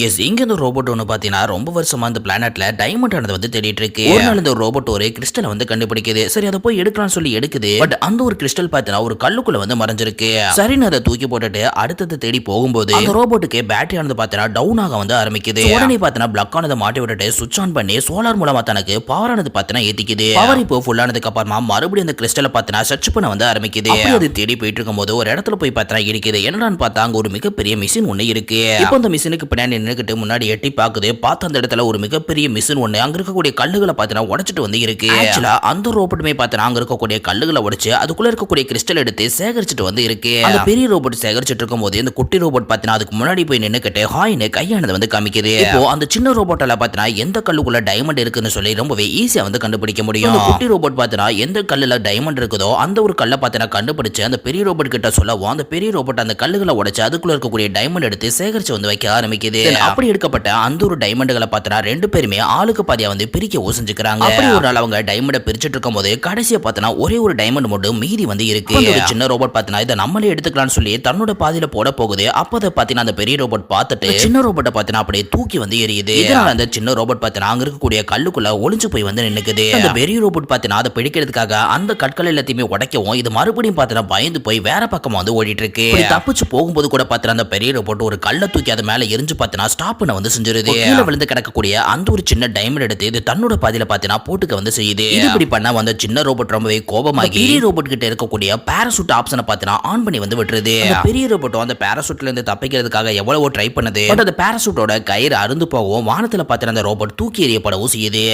இங்க இந்த ரோபோட் ஒன்று பார்த்தீங்கன்னா ரொம்ப வருஷமா இந்த பிளானட்ல டைமண்ட் ஆனது வந்து தேடிட்டு இருக்கு. ஒரு நாள் இந்த ரோபோட் ஒரு கிறிஸ்டலை வந்து கண்டுபிடிக்குது. சரி அதை போய் எடுக்கலாம்னு சொல்லி எடுக்குது. பட் அந்த ஒரு கிறிஸ்டல் பார்த்தீங்கன்னா ஒரு கல்லுக்குள்ள வந்து மறைஞ்சிருக்கு. சரின்னு அதை தூக்கி போட்டுட்டு அடுத்தது தேடி போகும்போது அந்த ரோபோட்டுக்கு பேட்டரி ஆனது பார்த்தீங்கன்னா டவுன் ஆக வந்து ஆரம்பிக்குது. உடனே பார்த்தீங்கன்னா பிளக் ஆனதை மாட்டி விட்டுட்டு சுவிட்ச் ஆன் பண்ணி சோலார் மூலமா தனக்கு பவர் ஆனது பார்த்தீங்கன்னா ஏத்திக்குது. பவர் இப்போ ஃபுல் ஆனதுக்கு அப்புறமா மறுபடியும் அந்த கிறிஸ்டலை பார்த்தீங்கன்னா சர்ச் பண்ண வந்து ஆரம்பிக்குது. அது தேடி போயிட்டு இருக்கும்போது ஒரு இடத்துல போய் பார்த்தீங்கன்னா இருக்குது. என்னடான்னு பார்த்தா அங்க ஒரு மிகப்பெரிய மிஷின் ஒன்று இருக்கு. இப்போ அந்த மிஷினுக்கு பின்னாடி நின்னுக்கிட்டு முன்னாடி எட்டி பாக்குது. பார்த்த அந்த இடத்துல ஒரு மிகப்பெரிய மிஷின் ஒண்ணு அங்க இருக்கக்கூடிய கல்லுகளை பார்த்தீங்கன்னா உடைச்சிட்டு வந்து இருக்கு. ஆக்சுவலா அந்த ரோபோட்டுமே பார்த்தீங்கன்னா அங்க இருக்கக்கூடிய கல்லுகளை உடைச்சு அதுக்குள்ள இருக்கக்கூடிய கிறிஸ்டல் எடுத்து சேகரிச்சுட்டு வந்து இருக்கு. அந்த பெரிய ரோபோட் சேகரிச்சுட்டு இருக்கும்போது இந்த குட்டி ரோபோட் பார்த்தீங்கன்னா அதுக்கு முன்னாடி போய் நின்னுக்கிட்டு ஹாய்னு கையானது வந்து காமிக்குது. இப்போ அந்த சின்ன ரோபோட்டால பார்த்தீங்கன்னா எந்த கல்லுக்குள்ள டைமண்ட் இருக்குன்னு சொல்லி ரொம்பவே ஈஸியா வந்து கண்டுபிடிக்க முடியும். அந்த குட்டி ரோபோட் பார்த்தீங்கன்னா எந்த கல்லுல டைமண்ட் இருக்குதோ அந்த ஒரு கல்லை பார்த்தீங்கன்னா கண்டுபிடிச்சு அந்த பெரிய ரோபோட் கிட்ட சொல்லவும் அந்த பெரிய ரோபோட் அந்த கல்லுகளை உடைச்சு அதுக்குள்ள இருக்கக்கூடிய டைமண்ட் எடுத்து சேகரிச்சு வந்து வைக்க ஆரம்பிக்குது. அப்படி எடுக்கப்பட்ட அந்த ஒரு டைமண்டுகளை பார்த்தா ரெண்டு பேருமே ஆளுக்கு பாதியா வந்து பிரிக்க யோசிச்சுக்கிறாங்க. அப்படி ஒரு நாள் அவங்க டைமண்டை பிரிச்சுட்டு இருக்கும்போது கடைசியா பார்த்தனா ஒரே ஒரு டைமண்ட் மட்டும் மீதி வந்து இருக்கு. ஒரு சின்ன ரோபோட் பார்த்தனா இதை நம்மளே எடுத்துக்கலாம்னு சொல்லி தன்னோட பாதியில போட போகுது. அப்போ அதை பார்த்தீங்கன்னா அந்த பெரிய ரோபோட் பார்த்துட்டு சின்ன ரோபோட்டை பார்த்தீங்கன்னா அப்படியே தூக்கி வந்து எரியுது. இதனால அந்த சின்ன ரோபோட் பார்த்தீங்கன்னா அங்க இருக்கக்கூடிய கல்லுக்குள்ள ஒளிஞ்சு போய் வந்து நின்னுக்குது. அந்த பெரிய ரோபோட் பார்த்தீங்கன்னா அதை பிடிக்கிறதுக்காக அந்த கற்கள் எல்லாத்தையுமே உடைக்கவும் இது மறுபடியும் பார்த்தீங்கன்னா பயந்து போய் வேற பக்கமா வந்து ஓடிட்டு இருக்கு. தப்பிச்சு போகும்போது கூட பார்த்தீங்கன்னா அந்த பெரிய ரோபோட் ஒரு கல்லை தூக்கி அது மேல எரிஞ்சு பார்த்தீங்கன்னா ஸ்டாப் பண்ண வந்து செஞ்சிருது. கீழே விழுந்து கிடக்கக்கூடிய அந்த ஒரு சின்ன டைமண்ட் எடுத்து இது தன்னோட பாதியில பார்த்தீங்கன்னா போட்டுக்க வந்து செய்யுது. இப்படி பண்ண வந்த சின்ன ரோபோட் ரொம்பவே கோபமாகி பெரிய ரோபோட் கிட்ட இருக்கக்கூடிய பாராசூட் ஆப்ஷனை பார்த்தீங்கன்னா ஆன் பண்ணி வந்து விட்டுருது. அந்த பெரிய ரோபோட்டும் அந்த பாராசூட்ல இருந்து தப்பிக்கிறதுக்காக எவ்வளவோ ட்ரை பண்ணுது. பட் அந்த பாராசூட்டோட கயிறு அருந்து போகவும் வானத்துல பார்த்தீங்கன்னா அந்த ரோபோட் தூக்கி எறியப்படவும் செய்யுது.